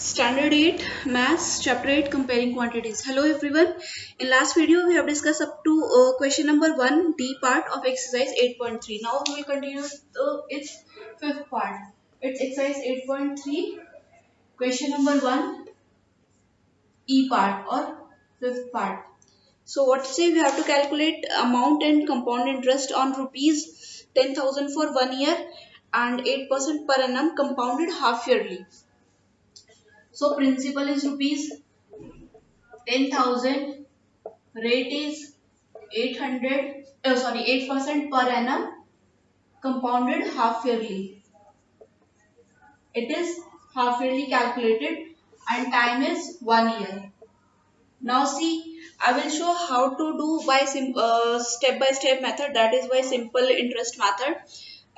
Standard 8 Maths Chapter 8 Comparing Quantities. Hello everyone. In last video we have discussed up to question number 1 D part of exercise 8.3. Now we will continue its fifth part. It's exercise 8.3 question number 1 E part or fifth part. So what say we have to calculate amount and compound interest on rupees 10,000 for 1 year and 8% per annum compounded half yearly. So principal is rupees 10,000, rate is 800, 8% per annum, compounded half yearly. It is half yearly calculated and time is 1 year. Now see, I will show how to do by step by step method, that is by simple interest method.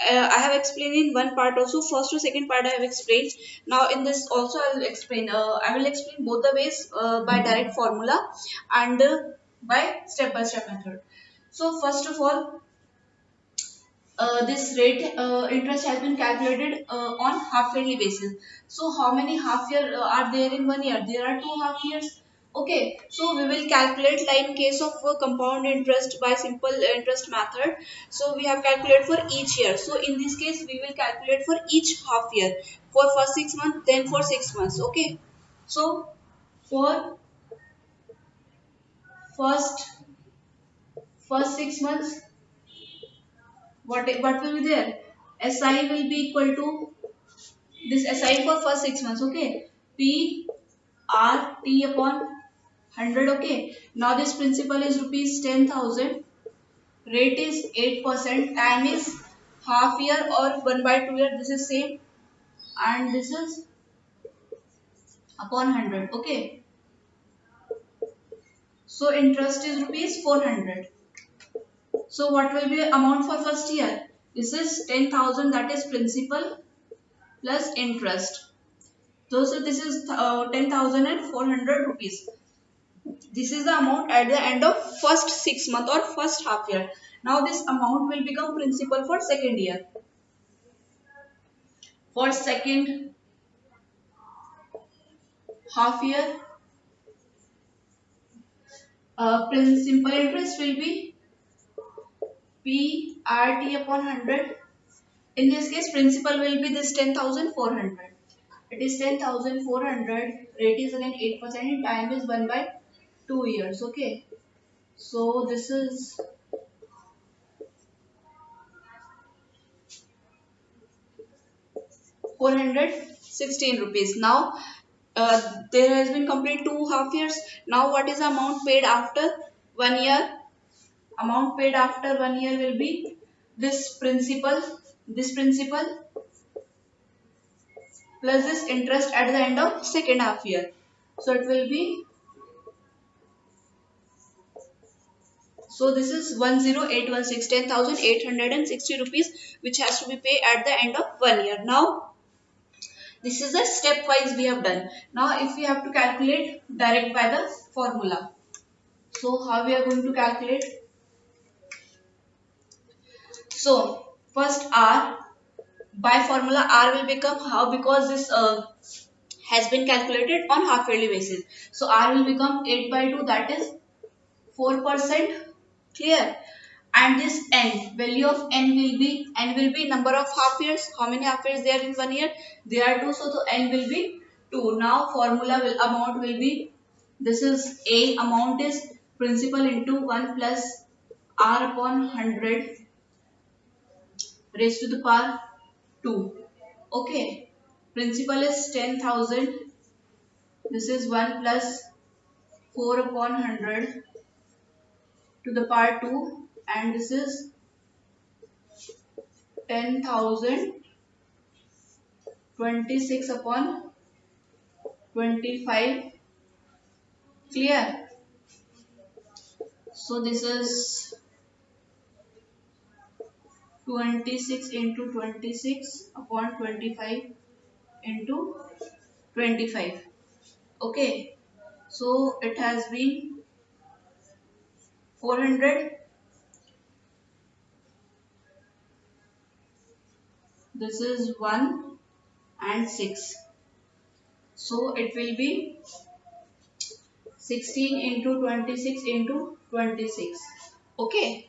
I have explained in one part also, first to second part I have explained. Now in this also I will explain. I will explain both the ways by direct formula and by step method. So first of all, this rate interest has been calculated on half yearly basis. So how many half year are there in 1 year? There are 2 half years. Okay, so we will calculate like in case of compound interest by simple interest method. So we have calculated for each year. So in this case we will calculate for each half year, for first 6 months, then for 6 months. Okay, so for first first 6 months, what will be there? SI will be equal to this SI for first 6 months. Okay, P R T upon 100. Okay, now this principal is rupees 10,000, rate is 8%, time is half year or 1/2 year, this is same, and this is upon 100. Okay, so interest is rupees 400. So what will be amount for first year? This is 10,000, that is principal plus interest. So this is 10,400 rupees. This is the amount at the end of first 6 month or first half year. Now this amount will become principal for second year. For second half year, principal interest will be PRT upon 100. In this case, principal will be this 10,400. It is 10,400. Rate is again 8% and time is 1/2 years. Okay. So this is 416 rupees. Now there has been complete 2 half years. Now what is the amount paid after 1 year? Amount paid after 1 year will be this principal plus this interest at the end of second half year. So it will be, so this is 10816, 10,860 rupees, which has to be paid at the end of 1 year. Now this is a stepwise we have done. Now if we have to calculate direct by the formula. So how we are going to calculate? So first R, by formula R will become how, because this has been calculated on half yearly basis. So R will become 8/2, that is 4%. Clear? And this n, value of n will be number of half years. How many half years there in 1 year? There are 2, so the n will be 2. Now formula will, amount will be, this is A, amount is principal into 1 plus R upon 100 raised to the power 2. Okay, principal is 10,000. This is 1 plus 4 upon 100 to the power 2, and this is 10,026 upon 25. Clear? So this is 26 into 26 upon 25 into 25. Okay, so it has been 400. This is 1 and 6. So it will be 16 into 26 into 26. Okay.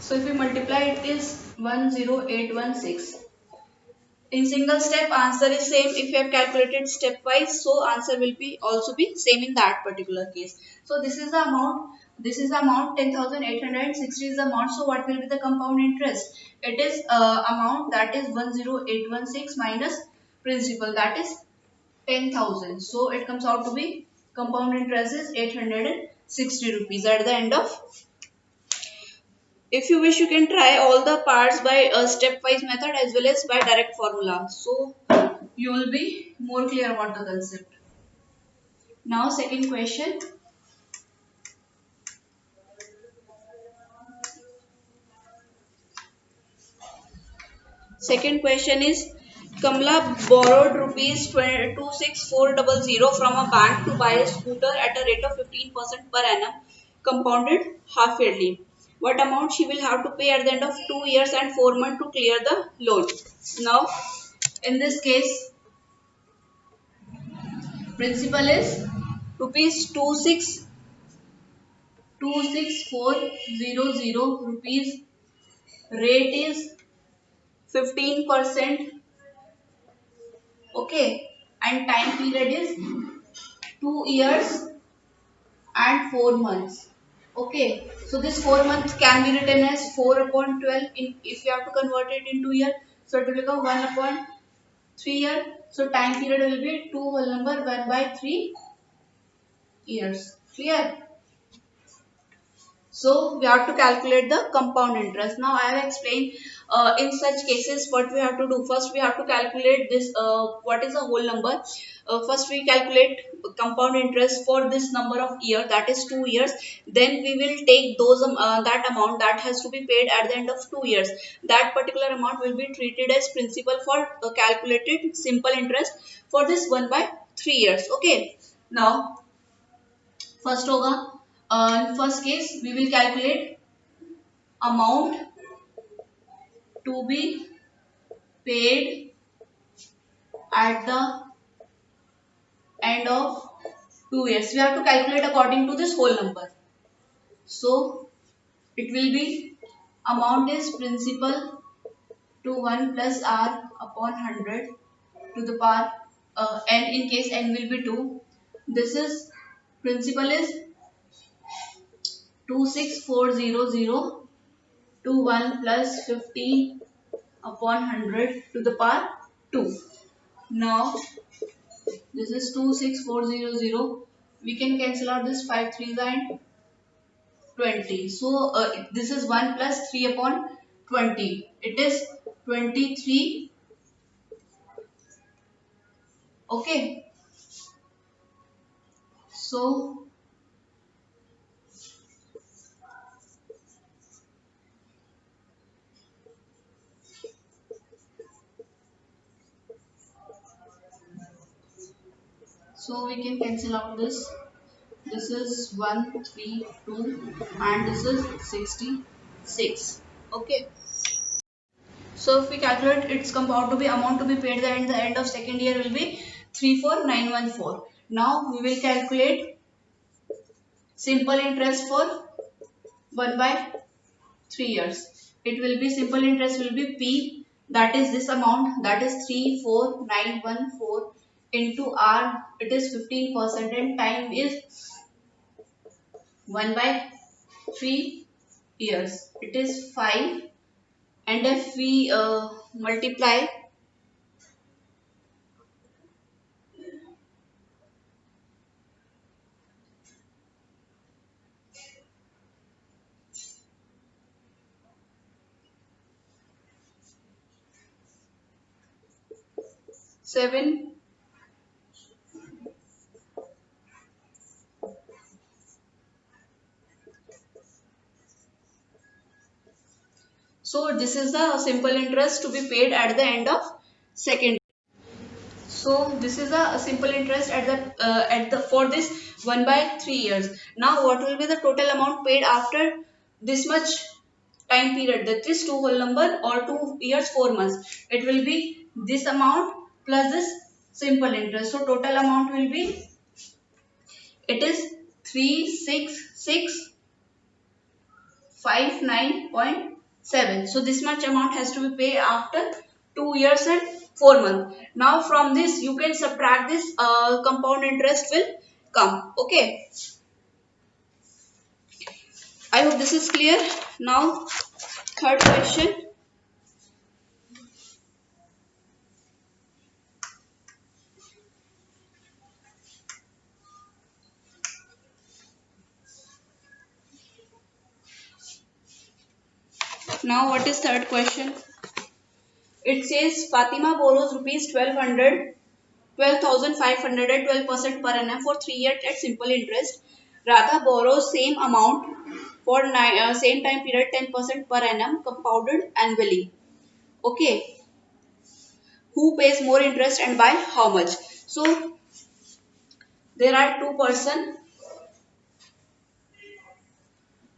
So if we multiply, it is 10816. In single step, answer is same. If you have calculated stepwise, so answer will be also be same in that particular case. So this is the amount. This is the amount 10,860 is the amount. So what will be the compound interest? It is amount that is 10816 minus principal, that is 10,000. So it comes out to be compound interest is 860 rupees at the end of. If you wish, you can try all the parts by a stepwise method as well as by direct formula. So you will be more clear about the concept. Now second question. Second question is, Kamla borrowed rupees 26400 from a bank to buy a scooter at a rate of 15% per annum, compounded half yearly. What amount she will have to pay at the end of 2 years and 4 months to clear the loan? Now, in this case, principal is rupees 26400 rupees. Rate is 15%. Okay, and time period is 2 years and 4 months. Okay, so this 4 months can be written as 4 upon 12 in, if you have to convert it into year. So it will become 1 upon 3 year. So time period will be 2 whole number 1 by 3 years. Clear? So we have to calculate the compound interest. Now I have explained in such cases what we have to do. First we have to calculate this, what is the whole number. First we calculate compound interest for this number of year, that is 2 years. Then we will take those that amount that has to be paid at the end of 2 years. That particular amount will be treated as principal for calculated simple interest for this 1 by 3 years. Okay. Now first होगा, first case we will calculate amount to be paid at the end of 2 years. We have to calculate according to this whole number. So it will be amount is principal to 1 plus r upon 100 to the power n, in case n will be 2. This is principal is 26400 to 1 plus 15 upon 100 to the power 2. Now this is 26400. We can cancel out this 5 3s and 20. So this is 1 plus 3 upon 20. It is 23. Okay. So we can cancel out this. This is 1 3 2 and this is 66. Okay. So if we calculate, its compound to be amount to be paid at the end of second year will be 34914. Now we will calculate simple interest for 1 by 3 years. It will be simple interest will be P, that is this amount, that is 34914 into R, it is 15%, and time is 1 by 3 years. It is 5, and if we multiply, seven. So this is the simple interest to be paid at the end of second. So this is a simple interest at the for this 1 by 3 years. Now what will be the total amount paid after this much time period, that is 2 whole number or 2 years 4 months? It will be this amount plus this simple interest. So total amount will be, it is 36,659.7. So this much amount has to be paid after 2 years and 4 months. Now from this you can subtract this, compound interest will come. Okay, I hope this is clear. Now third question. Now what is third question? It says Fatima borrows rupees 12,500 at 12% per annum for 3 years at simple interest. Radha borrows same amount for same time period 10% per annum compounded annually. Okay, who pays more interest and by how much? So there are two person.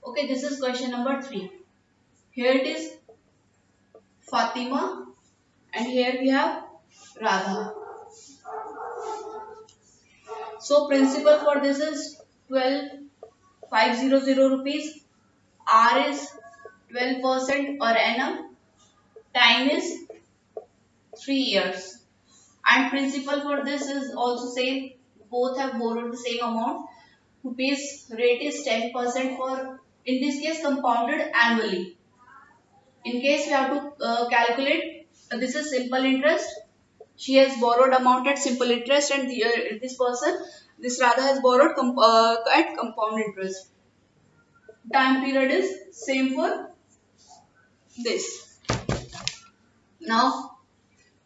Okay, this is question number 3. Here it is Fatima and here we have Radha. So principal for this is 12,500 rupees. R is 12% per annum. Time is 3 years. And principal for this is also same. Both have borrowed the same amount. Rupees rate is 10% for, in this case, compounded annually. In case we have to calculate, this is simple interest. She has borrowed amount at simple interest, and this person, this Radha, has borrowed at compound interest. Time period is same for this. Now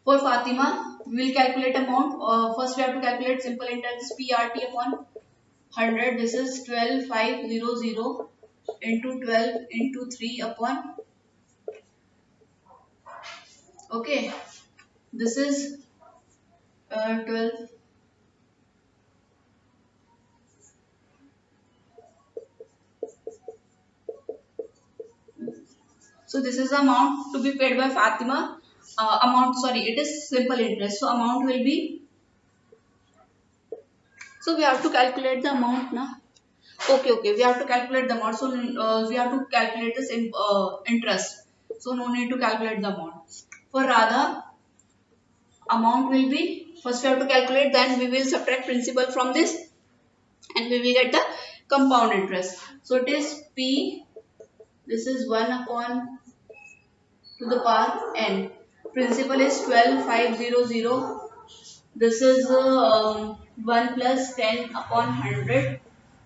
for Fatima, we will calculate amount. First we have to calculate simple interest, PRT upon 100. This is 12,500 into 12 into 3 upon. Okay, this is 12. So this is the amount to be paid by Fatima. It is simple interest. So amount will be. So we have to calculate the amount now. Okay. We have to calculate the amount. So we have to calculate this interest. So no need to calculate the amount. For Radha, amount will be, first we have to calculate, then we will subtract principal from this and we will get the compound interest. So it is P, this is 1 upon to the power n. Principal is 12,500. This is 1 plus 10 upon 100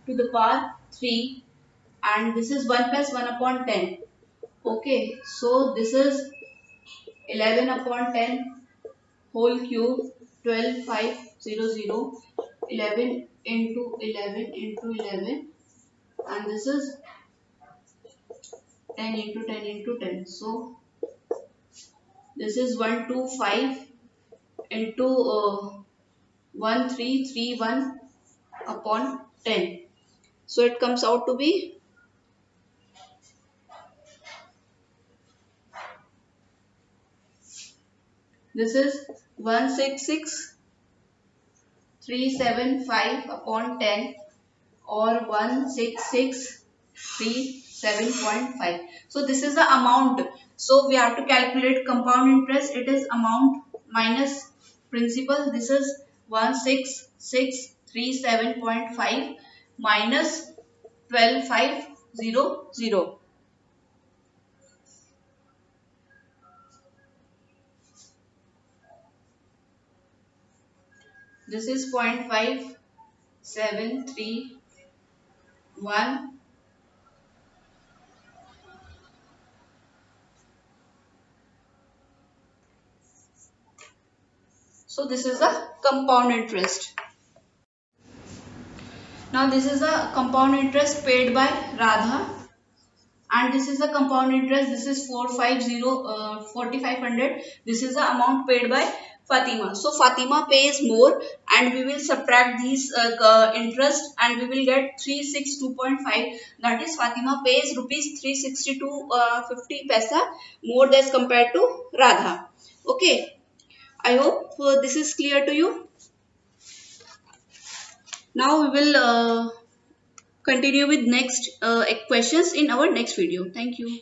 to the power 3, and this is 1 plus 1 upon 10. Okay, so this is 11 upon 10 whole cube, 12,500, 11 into 11 into 11, and this is 10 into 10 into 10. So this is 125 into 1331 upon 10. So it comes out to be, this is 166,375 upon 10 or 166,367.5. So this is the amount. So we have to calculate compound interest. It is amount minus principal. This is 166,367.5 minus 12,500. This is 0.5731. So this is a compound interest. Now this is a compound interest paid by Radha, and this is the compound interest. This is 4,500. This is the amount paid by Fatima. So Fatima pays more, and we will subtract these interest, and we will get 362.5. That is, Fatima pays rupees 362.50 paisa more as compared to Radha. Okay. I hope this is clear to you. Now we will continue with next questions in our next video. Thank you.